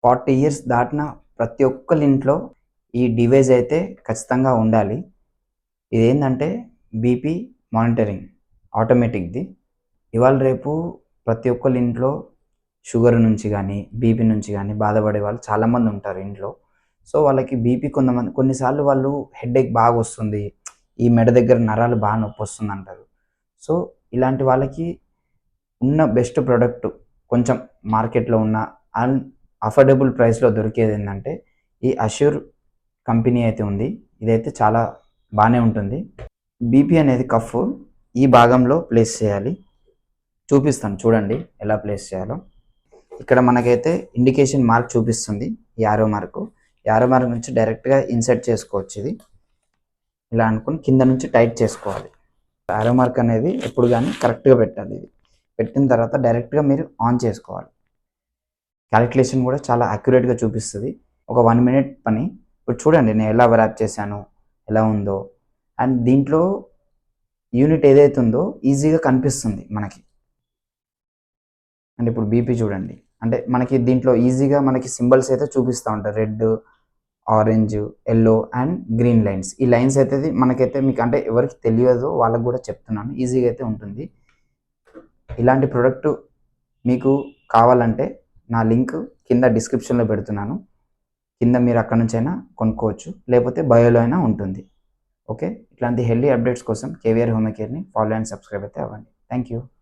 40 years దాటిన ప్రతి ఒక్కళ్ళ ఇంట్లో ఈ డివైస్ అయితే ఖచ్చితంగా ఉండాలి. ఇదేందంటే బీపీ మానిటరింగ్ ఆటోమేటిక్‌ది. ఇవాళ రేపు ప్రతి ఒక్కళ్ళ ఇంట్లో షుగర్ నుంచి గానీ, బీపీ నుంచి గానీ బాధపడే వాళ్ళు చాలామంది ఉంటారు ఇంట్లో. సో, వాళ్ళకి బీపీ కొన్నిసార్లు వాళ్ళు హెడేక్ బాగొస్తుంది. ఈ మెడ దగ్గర నరాలు బాగా నొప్పొస్తుందంటారు. సో, ఇలాంటి వాళ్ళకి ఉన్న బెస్ట్ ప్రొడక్ట్ కొంచెం మార్కెట్‌లో ఉన్న అండ్ అఫోర్డబుల్ ప్రైస్‌లో దొరికేదేందంటే ఈ అష్యూర్ కంపెనీ అయితే ఉంది. ఇదైతే చాలా బానే ఉంటుంది. బీపీ అనేది కఫ్ ఈ భాగంలో ప్లేస్ చేయాలి. చూపిస్తాను చూడండి ఎలా ప్లేస్ చేయాలో. ఇక్కడ మనకైతే ఇండికేషన్ మార్క్ చూపిస్తుంది. Arrow mark. యారో మార్క్ నుంచి డైరెక్ట్‌గా ఇన్సర్ట్ చేసుకోవచ్చు ఇది. ఇలా అనుకుని కింద నుంచి టైట్ చేసుకోవాలి. యారో మార్క్ అనేది ఎప్పుడు గాని కరెక్ట్‌గా పెట్టాలి ఇది. పెట్టిన తర్వాత డైరెక్ట్‌గా మీరు ఆన్ చేసుకోవాలి. క్యాలిక్యులేషన్ కూడా చాలా అక్యురేట్‌గా చూపిస్తది. ఒక 1 మినిట్ పని. ఇప్పుడు చూడండి నేను ఎలా వ్రాప్ చేశానో, ఎలా ఉందో. అండ్ దీంట్లో యూనిట్ ఏదైతే ఉందో ఈజీగా కనిపిస్తుంది మనకి. అండ్ ఇప్పుడు బీపీ చూడండి. అంటే మనకి దీంట్లో ఈజీగా మనకి సింబల్స్ అయితే చూపిస్తా ఉంటాయి. Red, orange, yellow and green lines. ఈ లైన్స్ అయితే మనకైతే మీకు అంటే ఎవరికి తెలియదో వాళ్ళకి కూడా చెప్తున్నాను. ఈజీగా అయితే ఉంటుంది. ఇలాంటి ప్రొడక్ట్ మీకు కావాలంటే నా లింక్ కింద డిస్క్రిప్షన్‌లో పెడుతున్నాను. కింద మీరు అక్కడి నుంచైనా కొనుక్కోవచ్చు. లేకపోతే బయోలో అయినా ఉంటుంది. ఓకే. ఇట్లాంటి హెల్తీ అప్డేట్స్ కోసం కేవీఆర్ హోమ్ కేర్‌ని ఫాలో అండ్ సబ్స్క్రైబ్ అయితే అవ్వండి. Thank you.